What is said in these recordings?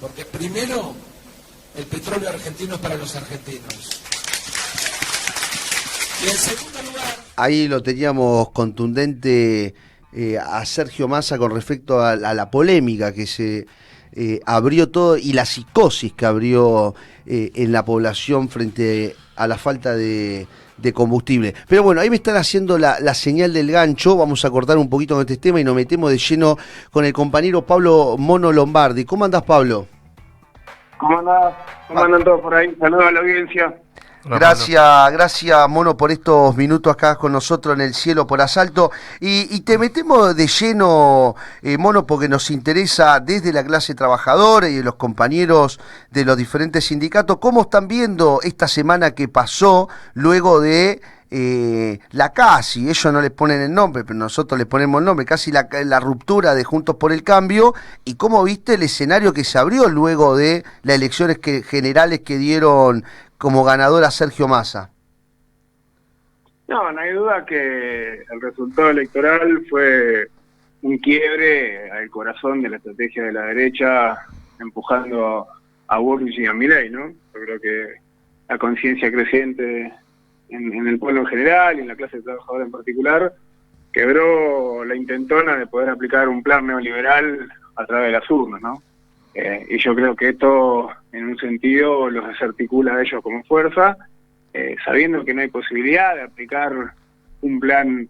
Porque primero, el petróleo argentino es para los argentinos. Y en segundo lugar... Ahí lo teníamos contundente a Sergio Massa con respecto a la polémica que se abrió todo y la psicosis que abrió en la población frente a la falta de combustible. Pero bueno, ahí me están haciendo la señal del gancho. Vamos a cortar un poquito con este tema y nos metemos de lleno con el compañero Pablo Mono Lombardi. ¿Cómo andás, Pablo? ¿Cómo andás? ¿Cómo andan todos por ahí? Saludos a la audiencia. Gracias, Mono, por estos minutos acá con nosotros en El Cielo por Asalto. Y te metemos de lleno, Mono, porque nos interesa desde la clase trabajadora y de los compañeros de los diferentes sindicatos, cómo están viendo esta semana que pasó luego de la casi, ellos no les ponen el nombre, pero nosotros les ponemos el nombre, casi la ruptura de Juntos por el Cambio, y cómo viste el escenario que se abrió luego de las elecciones generales que dieron como ganador a Sergio Massa. No hay duda que el resultado electoral fue un quiebre al corazón de la estrategia de la derecha empujando a Bullrich y a Milei, ¿no? Yo creo que la conciencia creciente en el pueblo en general y en la clase trabajadora en particular quebró la intentona de poder aplicar un plan neoliberal a través de las urnas, ¿no? Y yo creo que esto, en un sentido, los desarticula a ellos como fuerza, sabiendo que no hay posibilidad de aplicar un plan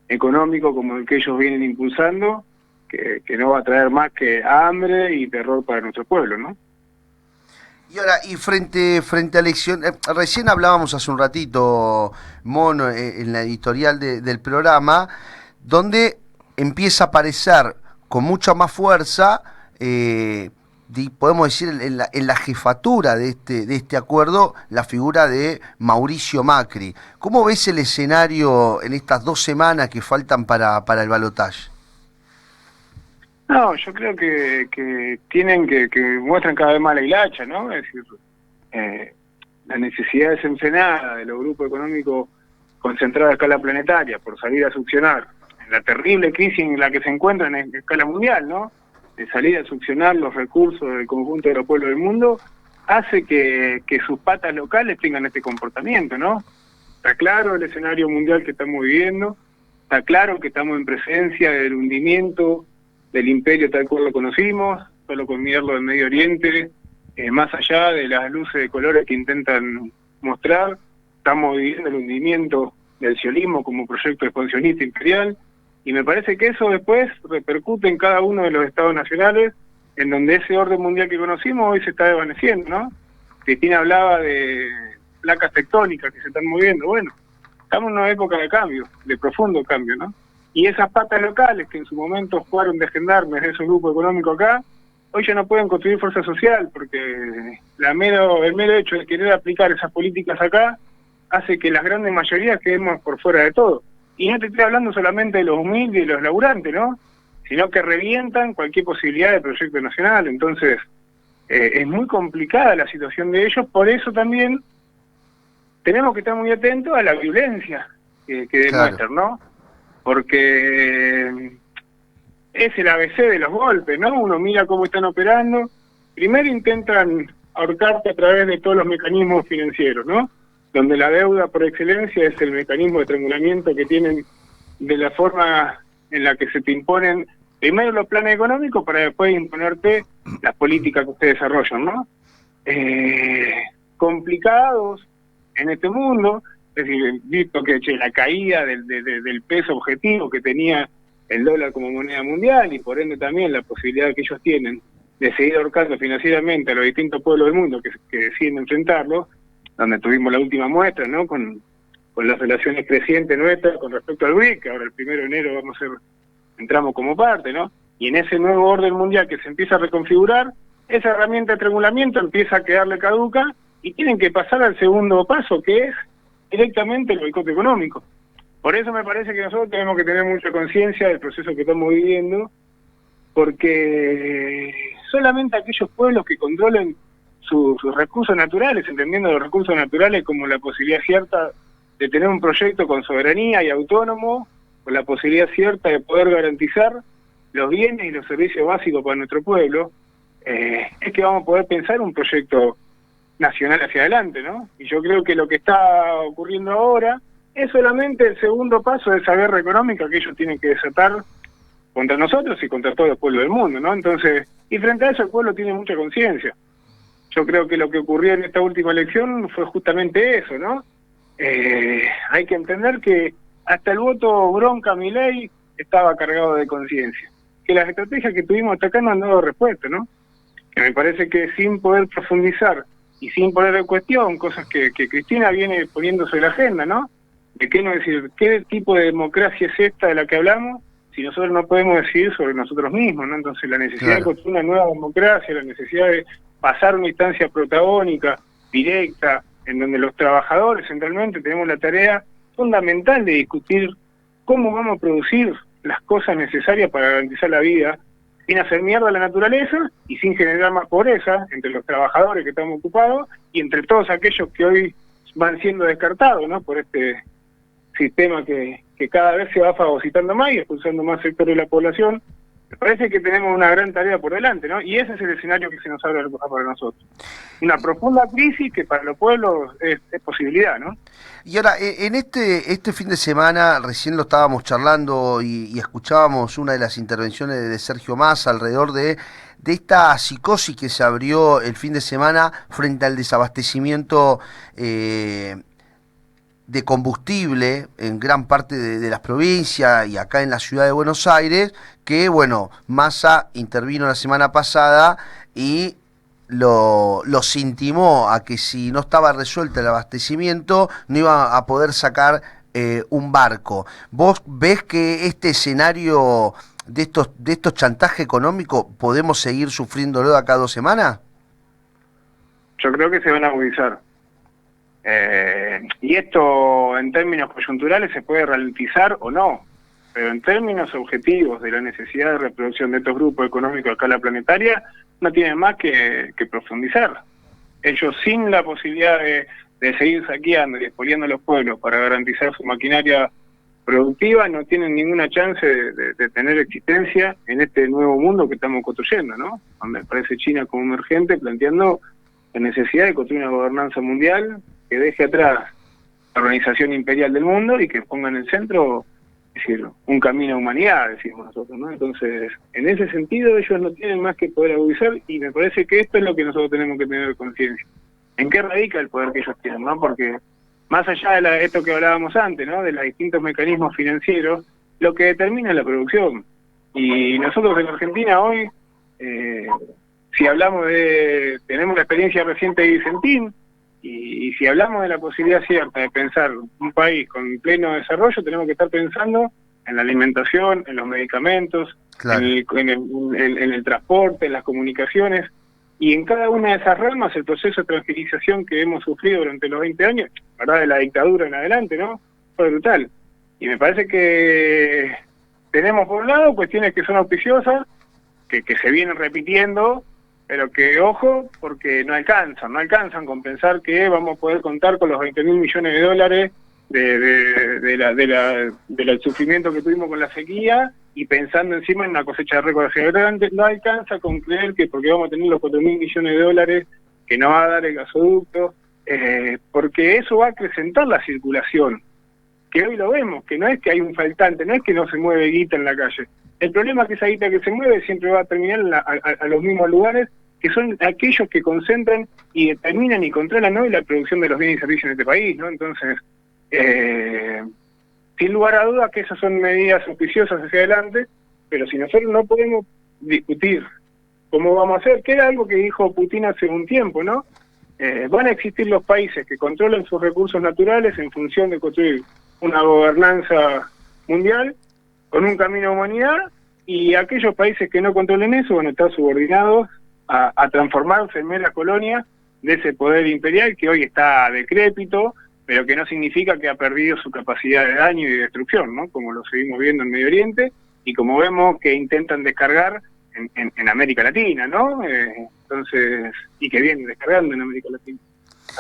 económico como el que ellos vienen impulsando, que no va a traer más que hambre y terror para nuestro pueblo, ¿no? Y ahora, y frente a elección, recién hablábamos hace un ratito, Mono, en la editorial del programa, donde empieza a aparecer con mucha más fuerza, podemos decir en la jefatura de este acuerdo, la figura de Mauricio Macri. ¿Cómo ves el escenario en estas 2 semanas que faltan para el balotaje? No, yo creo que tienen que muestran cada vez más la hilacha, ¿no? Es decir, la necesidad desenfrenada de los grupos económicos concentrados a escala planetaria por salir a succionar en la terrible crisis en la que se encuentran en escala mundial, ¿no? De salir a succionar los recursos del conjunto de los pueblos del mundo, hace que sus patas locales tengan este comportamiento, ¿no? Está claro el escenario mundial que estamos viviendo, está claro que estamos en presencia del hundimiento del imperio tal cual lo conocimos, solo con mirarlo del Medio Oriente, más allá de las luces de colores que intentan mostrar, estamos viviendo el hundimiento del sionismo como proyecto expansionista imperial, y me parece que eso después repercute en cada uno de los estados nacionales, en donde ese orden mundial que conocimos hoy se está desvaneciendo, ¿no? Cristina hablaba de placas tectónicas que se están moviendo. Bueno, estamos en una época de cambio, de profundo cambio, ¿no? Y esas patas locales que en su momento jugaron de gendarmes de esos grupos económicos acá, hoy ya no pueden construir fuerza social, porque el mero hecho de querer aplicar esas políticas acá hace que las grandes mayorías quedemos por fuera de todo. Y no te estoy hablando solamente de los humildes y los laburantes, ¿no? Sino que revientan cualquier posibilidad de proyecto nacional. Entonces, es muy complicada la situación de ellos, por eso también tenemos que estar muy atentos a la violencia que demuestran, ¿no? Porque es el ABC de los golpes, ¿no? Uno mira cómo están operando. Primero intentan ahorcarte a través de todos los mecanismos financieros, ¿no? Donde la deuda por excelencia es el mecanismo de estrangulamiento que tienen de la forma en la que se te imponen primero los planes económicos para después imponerte las políticas que ustedes desarrollan, ¿no? Complicados en este mundo, es decir, visto que la caída del peso objetivo que tenía el dólar como moneda mundial y por ende también la posibilidad que ellos tienen de seguir ahorcando financieramente a los distintos pueblos del mundo que deciden enfrentarlo, donde tuvimos la última muestra, ¿no? Con las relaciones crecientes nuestras con respecto al BRIC, que ahora el 1 de enero entramos como parte, ¿no? Y en ese nuevo orden mundial que se empieza a reconfigurar, esa herramienta de triangulamiento empieza a quedarle caduca y tienen que pasar al segundo paso, que es directamente el boicot económico. Por eso me parece que nosotros tenemos que tener mucha conciencia del proceso que estamos viviendo, porque solamente aquellos pueblos que controlen sus recursos naturales, entendiendo los recursos naturales como la posibilidad cierta de tener un proyecto con soberanía y autónomo, con la posibilidad cierta de poder garantizar los bienes y los servicios básicos para nuestro pueblo, es que vamos a poder pensar un proyecto nacional hacia adelante, ¿no? Y yo creo que lo que está ocurriendo ahora es solamente el segundo paso de esa guerra económica que ellos tienen que desatar contra nosotros y contra todo el pueblo del mundo, ¿no? Entonces, y frente a eso el pueblo tiene mucha conciencia. Yo creo que lo que ocurrió en esta última elección fue justamente eso, ¿no? Hay que entender que hasta el voto bronca a Milei estaba cargado de conciencia. Que las estrategias que tuvimos hasta acá no han dado respuesta, ¿no? Que me parece que sin poder profundizar y sin poner en cuestión cosas que Cristina viene poniendo sobre la agenda, ¿no? De qué no decir, qué tipo de democracia es esta de la que hablamos, si nosotros no podemos decidir sobre nosotros mismos, ¿no? Entonces la necesidad de construir una nueva democracia, la necesidad de pasar una instancia protagónica, directa, en donde los trabajadores centralmente tenemos la tarea fundamental de discutir cómo vamos a producir las cosas necesarias para garantizar la vida, sin hacer mierda a la naturaleza y sin generar más pobreza entre los trabajadores que estamos ocupados y entre todos aquellos que hoy van siendo descartados, ¿no? Por este sistema que cada vez se va fagocitando más y expulsando más sectores de la población. Me parece que tenemos una gran tarea por delante, ¿no? Y ese es el escenario que se nos abre para nosotros. Una profunda crisis que para los pueblos es posibilidad, ¿no? Y ahora, en este fin de semana, recién lo estábamos charlando y escuchábamos una de las intervenciones de Sergio Massa alrededor de esta psicosis que se abrió el fin de semana frente al desabastecimiento de combustible en gran parte de las provincias y acá en la ciudad de Buenos Aires, que bueno, Massa intervino la semana pasada y los intimó a que si no estaba resuelto el abastecimiento no iba a poder sacar un barco. ¿Vos ves que este escenario de estos chantajes económicos podemos seguir sufriéndolo de acá a 2 semanas? Yo creo que se van a agudizar. Y esto en términos coyunturales se puede ralentizar o no, pero en términos objetivos de la necesidad de reproducción de estos grupos económicos a escala planetaria, no tienen más que profundizar. Ellos sin la posibilidad de seguir saqueando y expoliando a los pueblos para garantizar su maquinaria productiva, no tienen ninguna chance de tener existencia en este nuevo mundo que estamos construyendo, ¿no? Donde aparece China como emergente planteando la necesidad de construir una gobernanza mundial que deje atrás la organización imperial del mundo y que ponga en el centro, es decir, un camino a humanidad, decimos nosotros, ¿no? Entonces, en ese sentido ellos no tienen más que poder agudizar y me parece que esto es lo que nosotros tenemos que tener conciencia. ¿En qué radica el poder que ellos tienen, no? Porque más allá de esto que hablábamos antes, ¿no? De los distintos mecanismos financieros, lo que determina es la producción. Y nosotros en Argentina hoy, si hablamos tenemos la experiencia reciente de Vicentín, y si hablamos de la posibilidad cierta de pensar un país con pleno desarrollo, tenemos que estar pensando en la alimentación, en los medicamentos, claro, en el transporte, en las comunicaciones, y en cada una de esas ramas el proceso de transferización que hemos sufrido durante los 20 años, ¿verdad? De la dictadura en adelante, ¿no? Fue brutal. Y me parece que tenemos por un lado cuestiones que son auspiciosas, que se vienen repitiendo, pero que, ojo, porque no alcanzan con pensar que vamos a poder contar con los 20.000 millones de dólares del sufrimiento que tuvimos con la sequía y pensando encima en una cosecha de récord hacia adelante. No alcanza con creer que porque vamos a tener los 4.000 millones de dólares que nos va a dar el gasoducto, porque eso va a acrecentar la circulación, que hoy lo vemos, que no es que hay un faltante, no es que no se mueve guita en la calle. El problema es que esa guita que se mueve siempre va a terminar a los mismos lugares, que son aquellos que concentran y determinan y controlan hoy la producción de los bienes y servicios en este país, ¿no? Entonces, sin lugar a dudas que esas son medidas auspiciosas hacia adelante, pero si nosotros no podemos discutir cómo vamos a hacer, que era algo que dijo Putin hace un tiempo, ¿no? Van a existir los países que controlan sus recursos naturales en función de construir una gobernanza mundial con un camino a humanidad, y aquellos países que no controlen eso van a estar subordinados a transformarse en mera colonia de ese poder imperial que hoy está decrépito, pero que no significa que ha perdido su capacidad de daño y de destrucción, ¿no? Como lo seguimos viendo en Medio Oriente y como vemos que intentan descargar en América Latina, ¿no? Entonces, y que vienen descargando en América Latina.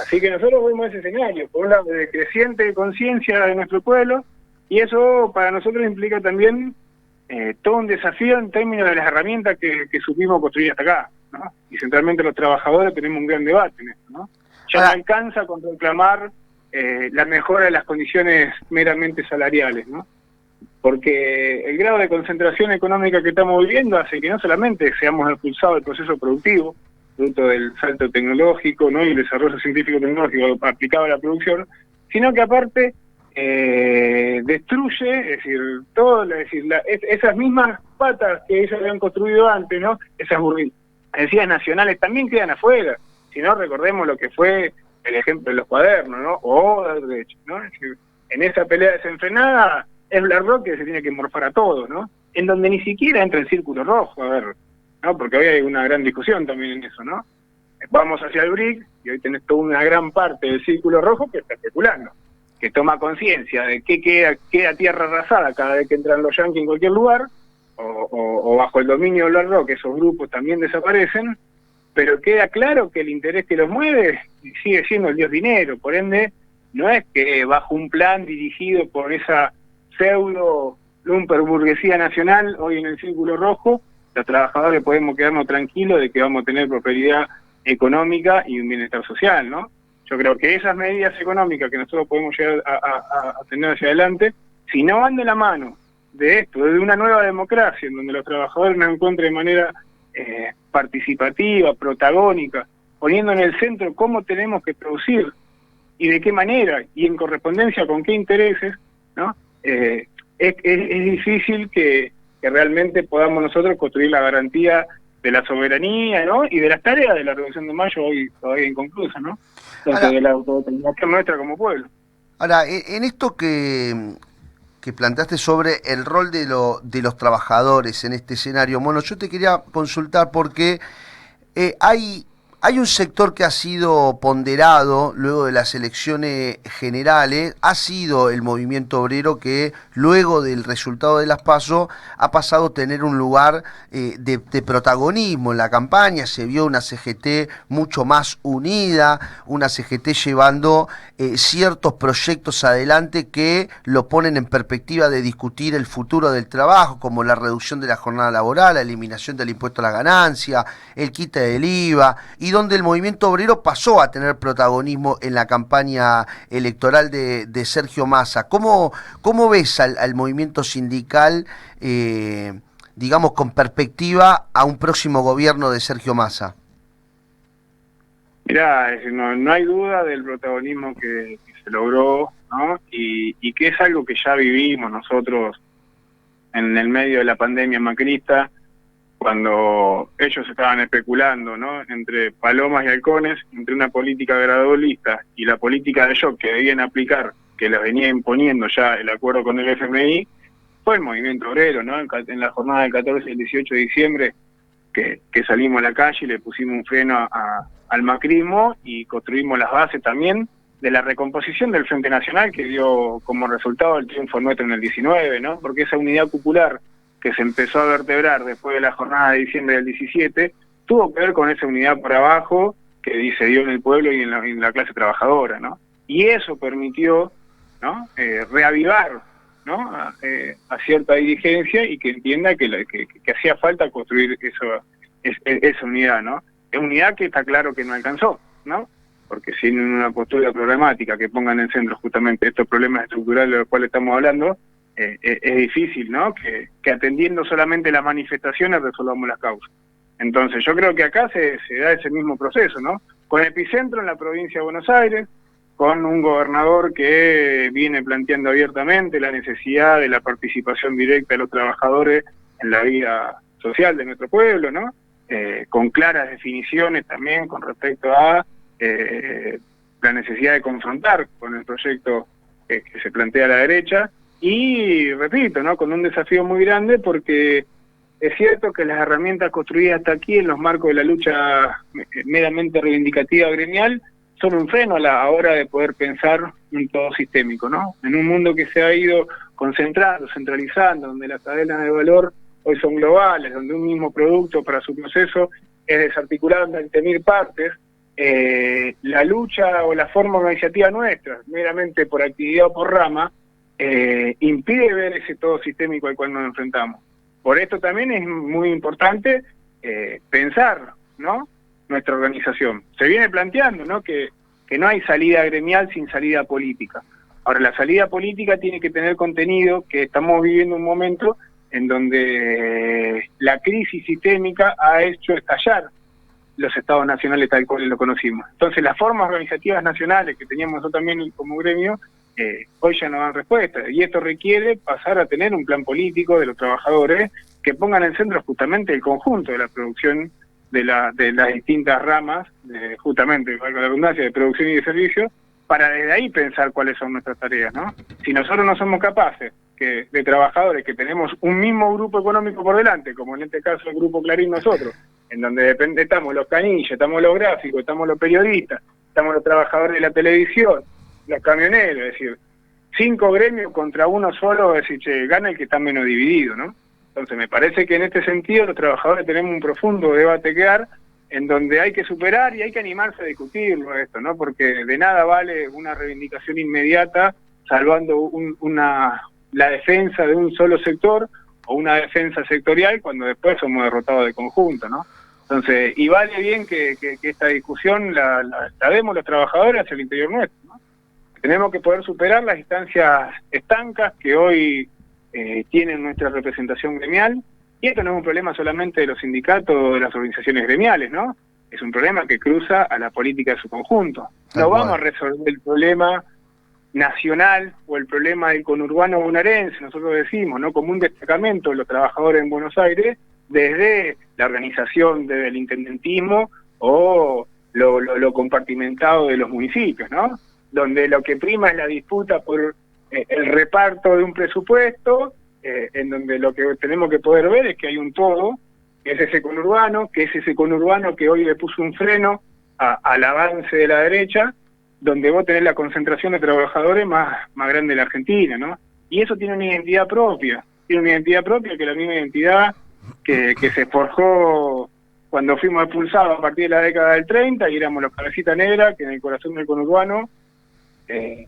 Así que nosotros vemos ese escenario, por un lado de creciente conciencia de nuestro pueblo, y eso para nosotros implica también todo un desafío en términos de las herramientas que supimos construir hasta acá. ¿no? Y centralmente los trabajadores tenemos un gran debate en esto, ¿no? Ya no alcanza con reclamar la mejora de las condiciones meramente salariales, ¿no? Porque el grado de concentración económica que estamos viviendo hace que no solamente seamos expulsados del proceso productivo, fruto del salto tecnológico, ¿no? Y el desarrollo científico-tecnológico aplicado a la producción, sino que aparte destruye, es decir, esas mismas patas que ellos habían construido antes, ¿no? Esas burguesías nacionales también quedan afuera. Si no, recordemos lo que fue el ejemplo de los cuadernos, ¿no? O Odebrecht, ¿no? Es decir, en esa pelea desenfrenada es BlackRock que se tiene que morfar a todo, ¿no? En donde ni siquiera entra el círculo rojo, a ver, ¿no? Porque hoy hay una gran discusión también en eso, ¿no? Vamos hacia el BRIC y hoy tenés toda una gran parte del círculo rojo que está especulando, que toma conciencia de que queda tierra arrasada cada vez que entran los yanquis en cualquier lugar, o bajo el dominio de BlackRock esos grupos también desaparecen, pero queda claro que el interés que los mueve sigue siendo el dios dinero, por ende, no es que bajo un plan dirigido por esa pseudo lumper burguesía nacional, hoy en el círculo rojo, los trabajadores podemos quedarnos tranquilos de que vamos a tener prosperidad económica y un bienestar social, ¿no? Yo creo que esas medidas económicas que nosotros podemos llegar a tener hacia adelante, si no van de la mano de esto, de una nueva democracia, en donde los trabajadores nos encuentren de manera participativa, protagónica, poniendo en el centro cómo tenemos que producir y de qué manera, y en correspondencia con qué intereses, ¿no? Es difícil que realmente podamos nosotros construir la garantía de la soberanía, ¿no? Y de las tareas de la Revolución de Mayo hoy todavía inconclusas, ¿no? Entonces, de la autodeterminación nuestra como pueblo. Ahora, en esto que planteaste sobre el rol de los trabajadores en este escenario, bueno, yo te quería consultar porque hay un sector que ha sido ponderado luego de las elecciones generales, ha sido el movimiento obrero que luego del resultado de las PASO ha pasado a tener un lugar de protagonismo en la campaña. Se vio una CGT mucho más unida, una CGT llevando ciertos proyectos adelante que lo ponen en perspectiva de discutir el futuro del trabajo, como la reducción de la jornada laboral, la eliminación del impuesto a la ganancia, el quite del IVA, y donde el movimiento obrero pasó a tener protagonismo en la campaña electoral de Sergio Massa. ¿Cómo ves al movimiento sindical, digamos, con perspectiva a un próximo gobierno de Sergio Massa? Mirá, no hay duda del protagonismo que se logró, ¿no? Y que es algo que ya vivimos nosotros en el medio de la pandemia macrista, cuando ellos estaban especulando, ¿no? Entre palomas y halcones, entre una política gradualista y la política de shock que debían aplicar, que les venía imponiendo ya el acuerdo con el FMI, fue el movimiento obrero, ¿no? En la jornada del 14 y el 18 de diciembre, que salimos a la calle y le pusimos un freno al macrismo y construimos las bases también de la recomposición del Frente Nacional, que dio como resultado el triunfo nuestro en el 19, ¿no? Porque esa unidad popular que se empezó a vertebrar después de la jornada de diciembre del 17, tuvo que ver con esa unidad por abajo que se dio en el pueblo y en la clase trabajadora, ¿no? Y eso permitió, ¿no? Reavivar, ¿no? A cierta dirigencia y que entienda que hacía falta construir esa unidad, ¿no? Es unidad que está claro que no alcanzó, ¿no? Porque sin una postura programática que ponga en el centro justamente estos problemas estructurales de los cuales estamos hablando, es difícil, ¿no? Que atendiendo solamente las manifestaciones resolvamos las causas. Entonces yo creo que acá se da ese mismo proceso, ¿no? Con epicentro en la provincia de Buenos Aires, con un gobernador que viene planteando abiertamente la necesidad de la participación directa de los trabajadores en la vida social de nuestro pueblo, ¿no? Con claras definiciones también con respecto a la necesidad de confrontar con el proyecto que se plantea a la derecha. Y repito, ¿no? Con un desafío muy grande, porque es cierto que las herramientas construidas hasta aquí en los marcos de la lucha meramente reivindicativa gremial son un freno a la hora de poder pensar un todo sistémico, ¿no? En un mundo que se ha ido concentrando, centralizando, donde las cadenas de valor hoy son globales, donde un mismo producto para su proceso es desarticulado en 20.000 partes, la lucha o la forma organizativa nuestra, meramente por actividad o por rama, impide ver ese todo sistémico al cual nos enfrentamos. Por esto también es muy importante pensar ¿no?, nuestra organización. Se viene planteando, ¿no?, que no hay salida gremial sin salida política. Ahora, la salida política tiene que tener contenido, que estamos viviendo un momento en donde la crisis sistémica ha hecho estallar los estados nacionales tal cual lo conocimos. Entonces, las formas organizativas nacionales que teníamos nosotros también como gremio, hoy ya no dan respuesta, y esto requiere pasar a tener un plan político de los trabajadores que pongan en el centro justamente el conjunto de la producción de las distintas ramas, justamente, valga la redundancia, de producción y de servicios, para desde ahí pensar cuáles son nuestras tareas, ¿no? Si nosotros no somos capaces de trabajadores que tenemos un mismo grupo económico por delante, como en este caso el Grupo Clarín nosotros, en donde estamos los canillas, estamos los gráficos, estamos los periodistas, estamos los trabajadores de la televisión, los camioneros, es decir, 5 gremios contra uno solo, es decir, che, gana el que está menos dividido, ¿no? Entonces me parece que en este sentido los trabajadores tenemos un profundo debate que dar, en donde hay que superar y hay que animarse a discutirlo esto, ¿no? Porque de nada vale una reivindicación inmediata salvando la defensa de un solo sector o una defensa sectorial cuando después somos derrotados de conjunto, ¿no? Entonces, y vale bien que esta discusión la demos los trabajadores hacia el interior nuestro, ¿no? Tenemos que poder superar las instancias estancas que hoy tienen nuestra representación gremial, y esto no es un problema solamente de los sindicatos o de las organizaciones gremiales, ¿no? Es un problema que cruza a la política de su conjunto. No vamos a resolver el problema nacional o el problema del conurbano bonaerense, nosotros decimos, ¿no?, como un destacamento de los trabajadores en Buenos Aires, desde la organización, desde el intendentismo o lo compartimentado de los municipios, ¿no? Donde lo que prima es la disputa por el reparto de un presupuesto, en donde lo que tenemos que poder ver es que hay un todo, que es ese conurbano, que hoy le puso un freno al avance de la derecha, donde vos tenés la concentración de trabajadores más grande de la Argentina, ¿no? Y eso tiene una identidad propia, que es la misma identidad que se forjó cuando fuimos expulsados a partir de la década del 30 y éramos los cabecitas negras, que en el corazón del conurbano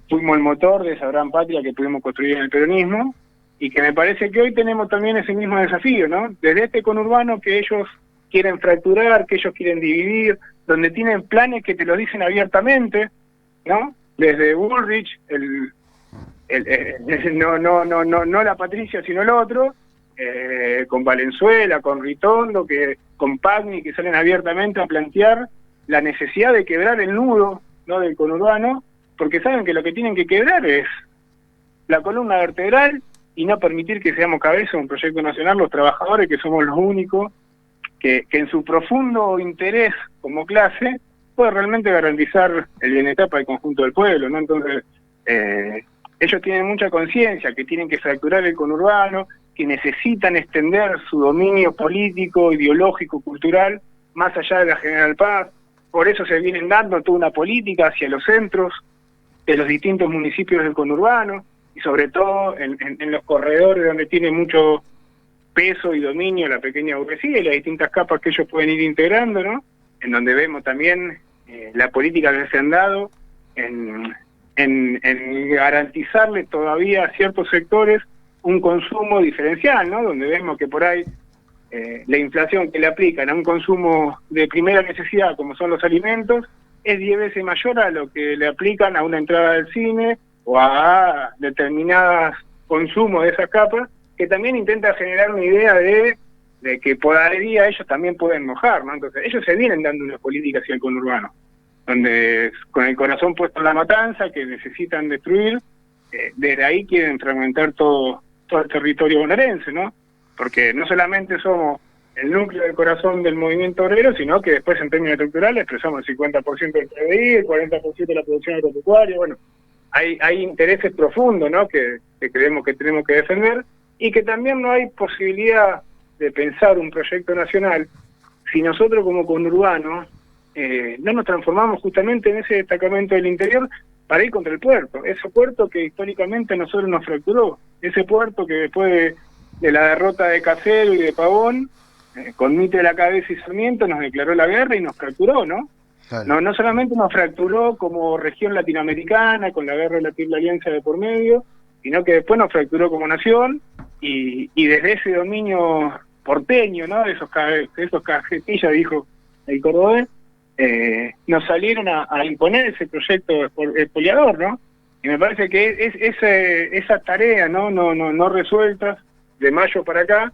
fuimos el motor de esa gran patria que pudimos construir en el peronismo, y que me parece que hoy tenemos también ese mismo desafío, ¿no? Desde este conurbano que ellos quieren fracturar, que ellos quieren dividir, donde tienen planes que te lo dicen abiertamente, ¿no? Desde Bullrich, no la Patricia, sino el otro, con Valenzuela, con Ritondo, con Pagni, que salen abiertamente a plantear la necesidad de quebrar el nudo, ¿no?, del conurbano, porque saben que lo que tienen que quebrar es la columna vertebral y no permitir que seamos cabeza de un proyecto nacional los trabajadores, que somos los únicos que en su profundo interés como clase puede realmente garantizar el bienestar para el conjunto del pueblo, ¿no? Entonces, ellos tienen mucha conciencia que tienen que fracturar el conurbano, que necesitan extender su dominio político, ideológico, cultural, más allá de la General Paz. Por eso se vienen dando toda una política hacia los centros de los distintos municipios del conurbano, y sobre todo en los corredores donde tiene mucho peso y dominio la pequeña burguesía y las distintas capas que ellos pueden ir integrando, ¿no? En donde vemos también la política que se han dado en garantizarle todavía a ciertos sectores un consumo diferencial, ¿no? Donde vemos que por ahí la inflación que le aplican a un consumo de primera necesidad, como son los alimentos, es 10 veces mayor a lo que le aplican a una entrada del cine o a determinados consumos de esas capas, que también intenta generar una idea de que por ahí ellos también pueden mojar, ¿no? Entonces ellos se vienen dando una política hacia el conurbano, donde con el corazón puesto en la matanza, que necesitan destruir, desde ahí quieren fragmentar todo el territorio bonaerense, ¿no? Porque no solamente somos el núcleo del corazón del movimiento obrero, sino que después en términos estructurales expresamos el 50% del PBI, el 40% de la producción agropecuaria. Bueno, hay intereses profundos, ¿no?, que creemos que tenemos que defender, y que también no hay posibilidad de pensar un proyecto nacional si nosotros como conurbanos no nos transformamos justamente en ese destacamento del interior para ir contra el puerto, ese puerto que históricamente a nosotros nos fracturó, ese puerto que después de la derrota de Casero y de Pavón, con Mitre a la cabeza y Sarmiento, nos declaró la guerra y nos fracturó, ¿no? Claro. No solamente nos fracturó como región latinoamericana, con la guerra de la Triple Alianza de por medio, sino que después nos fracturó como nación, y desde ese dominio porteño, ¿no?, de esos cajetillas, dijo el cordobés, nos salieron a imponer ese proyecto expoliador, ¿no? Y me parece que esa tarea no resuelta de mayo para acá,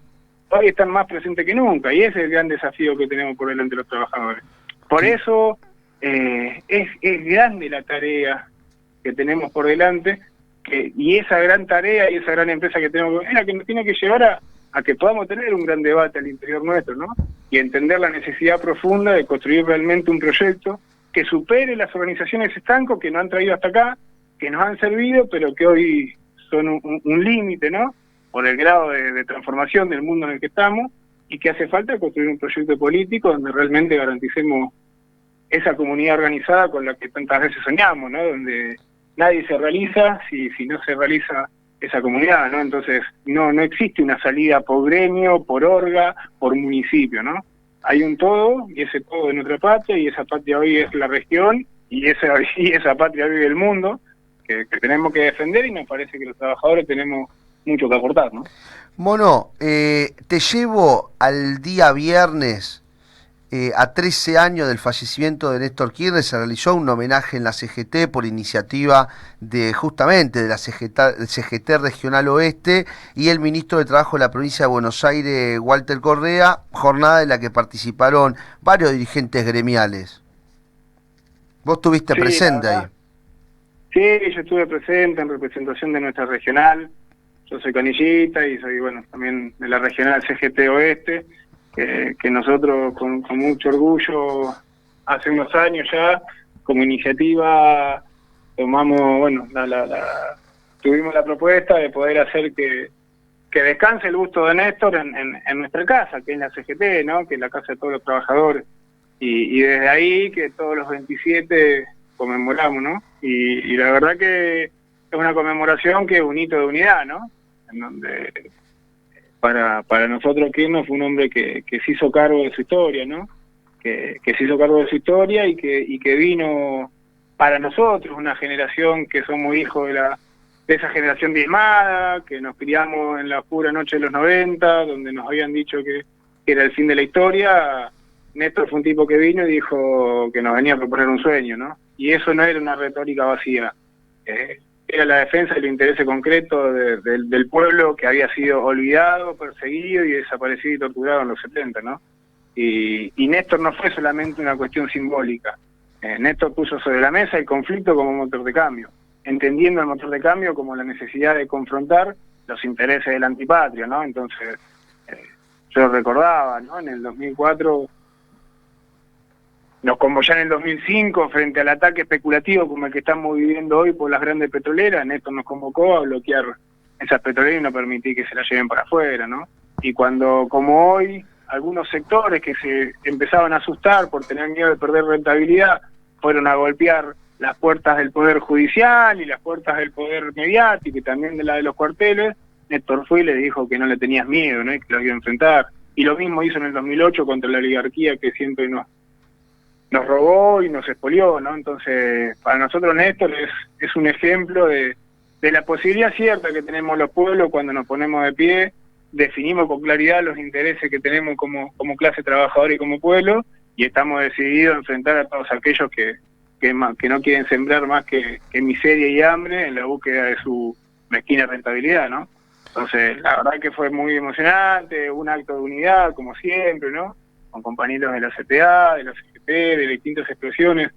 hoy están más presentes que nunca, y ese es el gran desafío que tenemos por delante los trabajadores. Por eso es grande la tarea que tenemos por delante, y esa gran tarea y esa gran empresa que tenemos es la que nos tiene que llevar a que podamos tener un gran debate al interior nuestro, ¿no? Y entender la necesidad profunda de construir realmente un proyecto que supere las organizaciones estancos que nos han traído hasta acá, que nos han servido, pero que hoy son un límite, ¿no? Por el grado de transformación del mundo en el que estamos, y que hace falta construir un proyecto político donde realmente garanticemos esa comunidad organizada con la que tantas veces soñamos, ¿no? Donde nadie se realiza si no se realiza esa comunidad, ¿no? Entonces no existe una salida por gremio, por orga, por municipio, ¿no? Hay un todo, y ese todo es nuestra patria, y esa patria hoy es la región, y esa patria hoy es el mundo, que tenemos que defender, y nos parece que los trabajadores tenemos mucho que aportar, ¿no? Mono, te llevo al día viernes, a 13 años del fallecimiento de Néstor Kirchner. Se realizó un homenaje en la CGT por iniciativa justamente de la CGT Regional Oeste y el ministro de Trabajo de la provincia de Buenos Aires, Walter Correa, jornada en la que participaron varios dirigentes gremiales. ¿Vos estuviste presente ahí? Sí, yo estuve presente en representación de nuestra regional. Yo soy canillita y soy, también de la regional CGT Oeste, que nosotros con mucho orgullo, hace unos años ya, como iniciativa, tomamos, tuvimos la propuesta de poder hacer que descanse el busto de Néstor en nuestra casa, que es la CGT, ¿no? Que es la casa de todos los trabajadores. Y desde ahí que todos los 27 conmemoramos, ¿no? Y la verdad que es una conmemoración que es un hito de unidad, ¿no? En donde para nosotros Kirchner fue un hombre que se hizo cargo de su historia, ¿no? Que se hizo cargo de su historia y que vino para nosotros, una generación que somos hijos de esa generación diezmada, que nos criamos en la oscura noche de los 90, donde nos habían dicho que era el fin de la historia. Néstor fue un tipo que vino y dijo que nos venía a proponer un sueño, ¿no? Y eso no era una retórica vacía. Era la defensa del interés concreto del pueblo que había sido olvidado, perseguido y desaparecido y torturado en los 70, ¿no? Y Néstor no fue solamente una cuestión simbólica. Néstor puso sobre la mesa el conflicto como motor de cambio, entendiendo el motor de cambio como la necesidad de confrontar los intereses de la antipatria, ¿no? Entonces, yo recordaba, ¿no? En el 2004... como ya en el 2005, frente al ataque especulativo como el que estamos viviendo hoy por las grandes petroleras, Néstor nos convocó a bloquear esas petroleras y no permitir que se las lleven para afuera, ¿no? Y cuando, como hoy, algunos sectores que se empezaban a asustar por tener miedo de perder rentabilidad, fueron a golpear las puertas del Poder Judicial y las puertas del Poder Mediático y también de la de los cuarteles, Néstor fue y le dijo que no le tenías miedo, ¿no? Y que los iba a enfrentar. Y lo mismo hizo en el 2008 contra la oligarquía que siempre nos robó y nos expolió, ¿no? Entonces, para nosotros Néstor es un ejemplo de la posibilidad cierta que tenemos los pueblos cuando nos ponemos de pie, definimos con claridad los intereses que tenemos como clase trabajadora y como pueblo, y estamos decididos a enfrentar a todos aquellos que no quieren sembrar más que miseria y hambre en la búsqueda de su mezquina rentabilidad, ¿no? Entonces, la verdad que fue muy emocionante, un acto de unidad, como siempre, ¿no? Con compañeros de la CTA, de la CGT, de distintas expresiones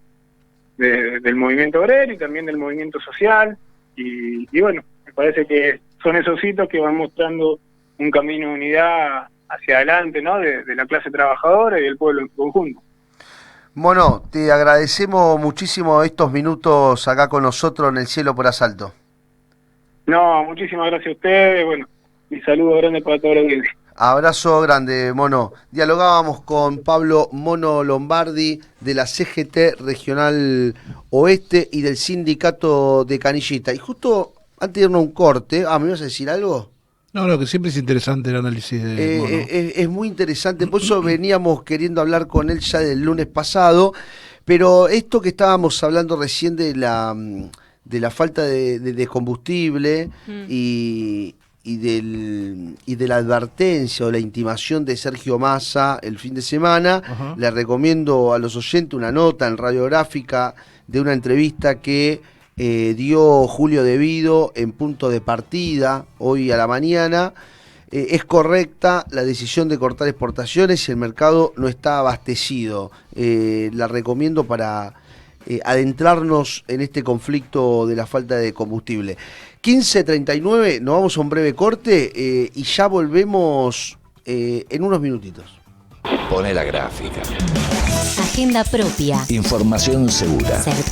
del movimiento obrero y también del movimiento social. Y me parece que son esos hitos que van mostrando un camino de unidad hacia adelante, ¿no? De la clase trabajadora y del pueblo en conjunto. Mono, te agradecemos muchísimo estos minutos acá con nosotros en El Cielo por Asalto. No, muchísimas gracias a ustedes. Mi saludo grande para toda la audiencia. Abrazo grande, Mono. Dialogábamos con Pablo Mono Lombardi de la CGT Regional Oeste y del Sindicato de Canillita. Y justo antes de irnos a un corte, ¿me ibas a decir algo? No, que siempre es interesante el análisis de Mono. Es muy interesante, por eso veníamos queriendo hablar con él ya del lunes pasado, pero esto que estábamos hablando recién de la falta de combustible y de la advertencia o la intimación de Sergio Massa el fin de semana, le recomiendo a los oyentes una nota en Radiográfica de una entrevista que dio Julio De Vido en Punto de Partida hoy a la mañana. Es correcta la decisión de cortar exportaciones si el mercado no está abastecido. La recomiendo para adentrarnos en este conflicto de la falta de combustible. 15:39, nos vamos a un breve corte y ya volvemos en unos minutitos. Pone la gráfica. Agenda propia. Información segura. Certera.